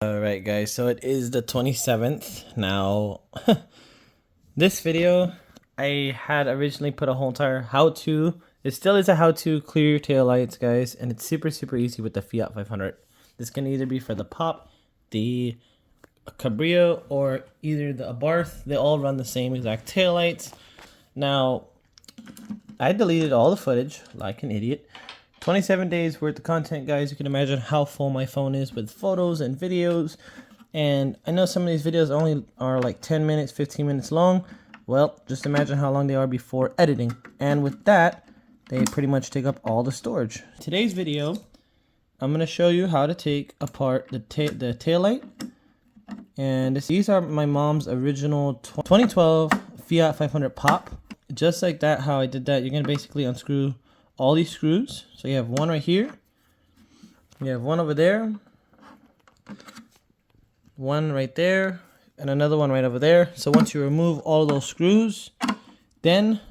Alright guys, so it is the 27th. Now, this video, I had originally put a whole entire how-to. It still is a how-to clear your tail lights, guys, and it's super easy with the Fiat 500. This can either be for the Pop, the Cabrio, or either the Abarth. They all run the same exact tail lights. Now, I deleted all the footage like an idiot. 27 days worth of content, guys. You can imagine how full my phone is with photos and videos. And I know some of these videos only are like 10 minutes, 15 minutes long. Well, just imagine how long they are before editing. And with that, they pretty much take up all the storage. Today's video, I'm going to show you how to take apart the tail light. And these are my mom's original 2012 Fiat 500 Pop. Just like that, how I did that, you're going to basically unscrew all these screws. So you have one right here, you have one over there, one right there, and another one right over there. So once you remove all those screws, then,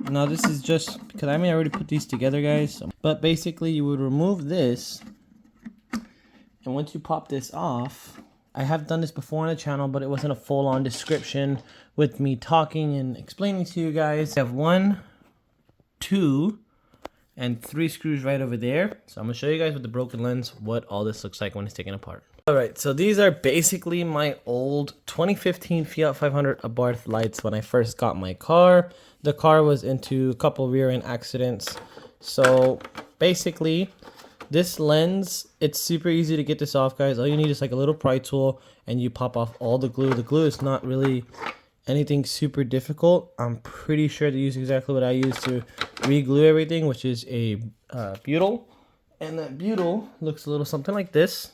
now this is just because I already put these together, guys, but basically you would remove this, and once you pop this off, I have done this before on the channel, but it wasn't a full-on description with me talking and explaining to you guys. I have 1, 2, and 3 screws right over there. So I'm gonna show you guys with the broken lens what all this looks like when it's taken apart. Alright, so these are basically my old 2015 Fiat 500 Abarth lights when I first got my car. The car was into a couple rear end accidents. So basically, this lens, it's super easy to get this off, guys. All you need is like a little pry tool and you pop off all the glue. The glue is not really anything super difficult. I'm pretty sure to use exactly what I use to re-glue everything, which is a butyl. And that butyl looks a little something like this.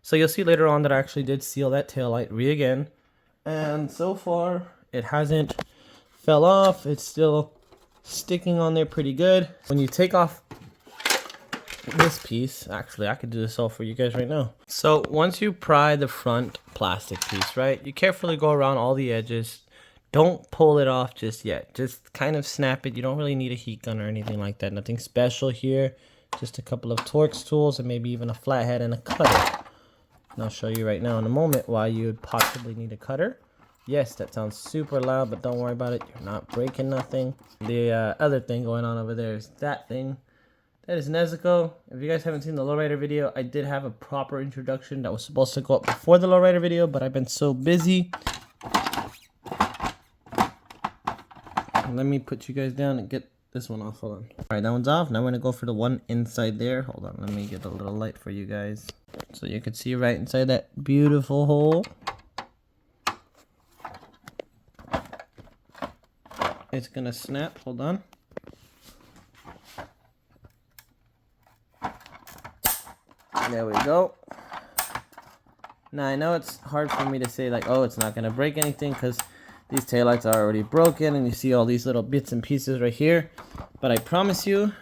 So you'll see later on that I actually did seal that tail light again. And so far, it hasn't fell off. It's still sticking on there pretty good. When you take off this piece, actually I could do this all for you guys right now. So once you pry the front plastic piece, right, you carefully go around all the edges. Don't pull it off just yet, just kind of snap it. You don't really need a heat gun or anything like that. Nothing special here, just a couple of Torx tools and maybe even a flathead and a cutter. And I'll show you right now in a moment why you would possibly need a cutter. Yes, that sounds super loud, but don't worry about it, you're not breaking nothing. The other thing going on over there is that thing. That is Nezuko. If you guys haven't seen the lowrider video, I did have a proper introduction that was supposed to go up before the lowrider video, but I've been so busy. Let me put you guys down and get this one off. Hold on. Alright, that one's off. Now we're going to go for the one inside there. Hold on, let me get a little light for you guys. So you can see right inside that beautiful hole. It's going to snap. Hold on. There we go. Now I know it's hard for me to say like, oh, it's not going to break anything because these taillights are already broken and you see all these little bits and pieces right here. But I promise you,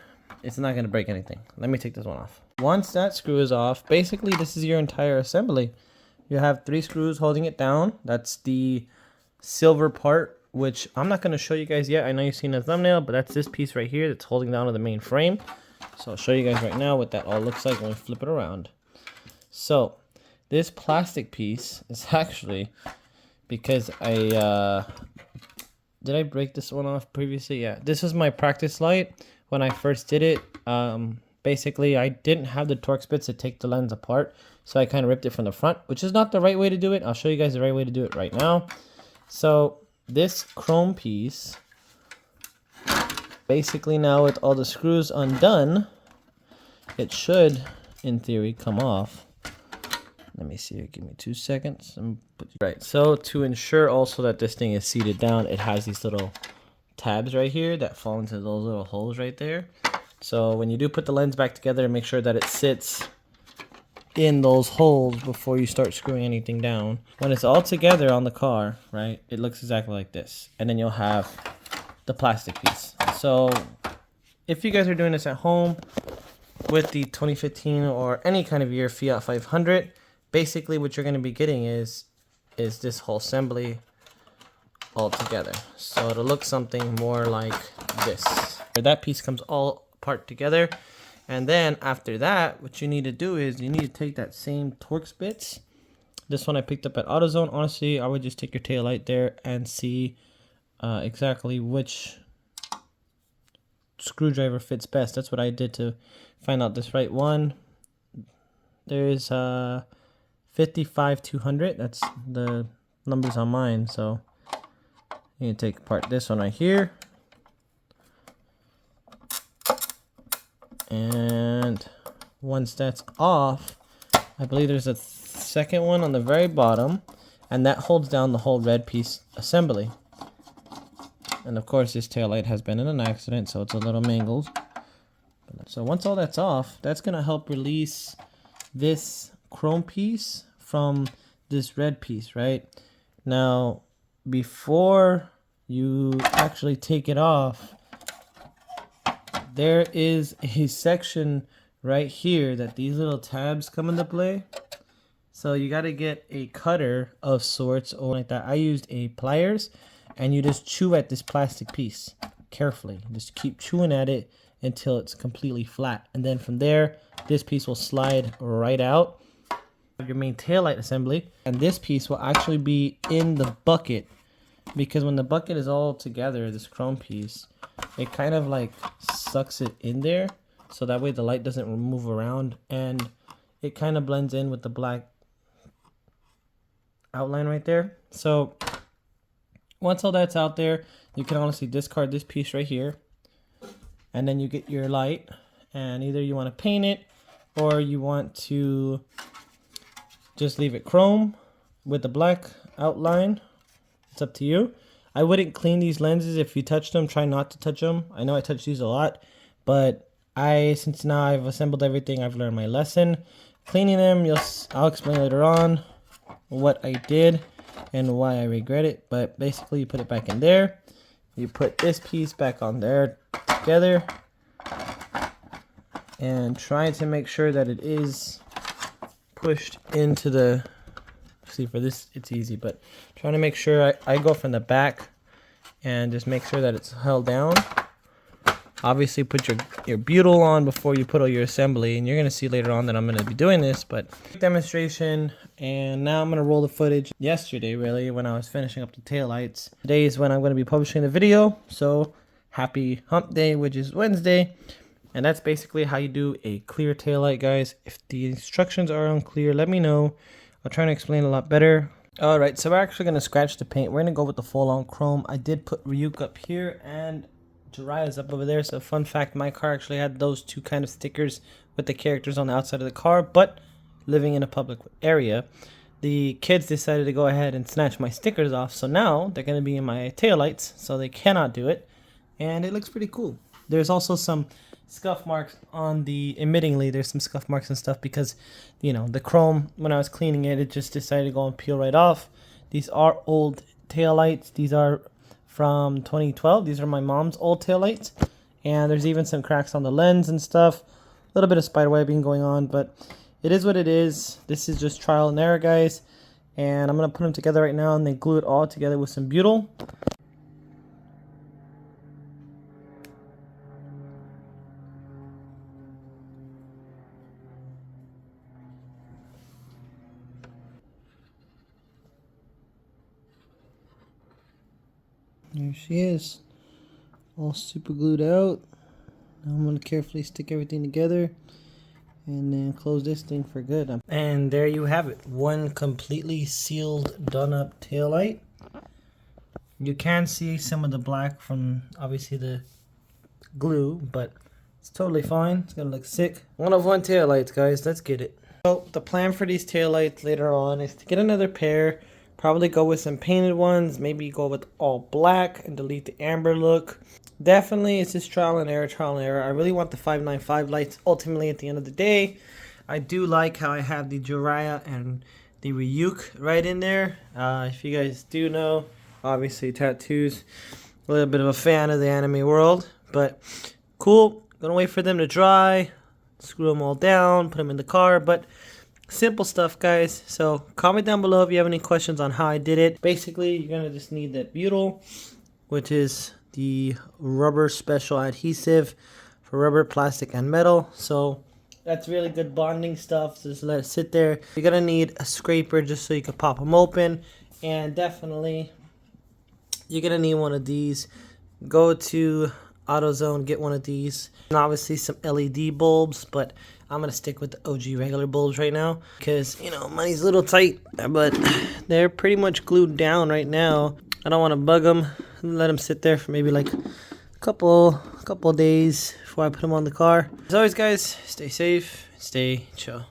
it's not going to break anything. Let me take this one off. Once that screw is off, basically this is your entire assembly. You have 3 screws holding it down. That's the silver part, which I'm not going to show you guys yet. I know you've seen the thumbnail, but that's this piece right here that's holding down to the main frame. So I'll show you guys right now what that all looks like when we flip it around. So this plastic piece is actually, because I did I break this one off previously? Yeah, this was my practice light when I first did it. Basically I didn't have the Torx bits to take the lens apart, so I kind of ripped it from the front, which is not the right way to do it. I'll show you guys the right way to do it right now. So this chrome piece, basically now with all the screws undone, it should, in theory, come off. Let me see here, give me 2 seconds. Right, so to ensure also that this thing is seated down, it has these little tabs right here that fall into those little holes right there. So when you do put the lens back together, make sure that it sits in those holes before you start screwing anything down. When it's all together on the car, right, it looks exactly like this. And then you'll have the plastic piece. So if you guys are doing this at home with the 2015 or any kind of year Fiat 500, basically what you're going to be getting is this whole assembly all together. So it'll look something more like this. That piece comes all apart together, And then after that, what you need to do is you need to take that same Torx bits This one I picked up at AutoZone. Honestly, I would just take your taillight there and see exactly which screwdriver fits best. That's what I did to find out this right one. There's 55-200. That's the numbers on mine. So you can take apart this one right here. And once that's off, I believe there's a second one on the very bottom, and that holds down the whole red piece assembly. And of course this taillight has been in an accident, so it's a little mangled. So once all that's off, that's gonna help release this chrome piece from this red piece, right? Now, before you actually take it off, there is a section right here that these little tabs come into play. So you got to get a cutter of sorts or like that. I used a pliers, and you just chew at this plastic piece carefully. Just keep chewing at it until it's completely flat. And then from there, this piece will slide right out. Your main taillight assembly. And this piece will actually be in the bucket, because when the bucket is all together, this chrome piece, it kind of like sucks it in there. So that way the light doesn't move around, and it kind of blends in with the black outline right there. So once all that's out there, you can honestly discard this piece right here, and then you get your light, and either you want to paint it or you want to just leave it chrome with the black outline. It's up to you. I wouldn't clean these lenses. If you touch them, try not to touch them. I know I touch these a lot, but since now I've assembled everything, I've learned my lesson. Cleaning them, I'll explain later on what I did and why I regret it. But basically, you put it back in there. You put this piece back on there together, and try to make sure that it is pushed into the. See, for this it's easy, but trying to make sure I go from the back and just make sure that it's held down. Obviously put your butyl on before you put all your assembly, and you're going to see later on that I'm going to be doing this, but demonstration. And now I'm going to roll the footage yesterday, really, when I was finishing up the taillights. Today is when I'm going to be publishing the video, so happy hump day, which is Wednesday. And that's basically how you do a clear taillight, guys. If the instructions are unclear, let me know. I'll try to explain a lot better. Alright, so we're actually going to scratch the paint. We're going to go with the full-on chrome. I did put Ryuk up here and Jiraiya's up over there. So fun fact, my car actually had those two kind of stickers with the characters on the outside of the car. But living in a public area, the kids decided to go ahead and snatch my stickers off. So now they're going to be in my taillights, so they cannot do it. And it looks pretty cool. There's also some scuff marks on the emittingly. There's some scuff marks and stuff because, you know, the chrome, when I was cleaning it, it just decided to go and peel right off. These are old taillights. These are from 2012. These are my mom's old taillights, and there's even some cracks on the lens and stuff. A little bit of spider webbing going on, but it is what it is. This is just trial and error, guys, and I'm gonna put them together right now and then glue it all together with some butyl. There she is, all super glued out. Now I'm going to carefully stick everything together and then close this thing for good. And there you have it, one completely sealed, done up taillight. You can see some of the black from obviously the glue, but it's totally fine. It's going to look sick. One of one taillights, guys. Let's get it. So the plan for these taillights later on is to get another pair. Probably go with some painted ones, maybe go with all black and delete the amber look. Definitely, it's just trial and error, I really want the 595 lights ultimately at the end of the day. I do like how I have the Jiraiya and the Ryuk right in there. If you guys do know, obviously tattoos, a little bit of a fan of the anime world, but cool. Gonna wait for them to dry, screw them all down, put them in the car, but simple stuff, guys. So comment down below if you have any questions on how I did it. Basically, you're gonna just need that butyl, which is the rubber special adhesive for rubber, plastic, and metal. So That's really good bonding stuff. So just let it sit there. You're gonna need a scraper just so you can pop them open, and definitely you're gonna need one of these. Go to AutoZone, get one of these, and obviously some LED bulbs, but I'm gonna stick with the OG regular bulbs right now because, you know, money's a little tight, but they're pretty much glued down right now. I don't want to bug them. Let them sit there for maybe like a couple days before I put them on the car. As always, guys, stay safe, stay chill.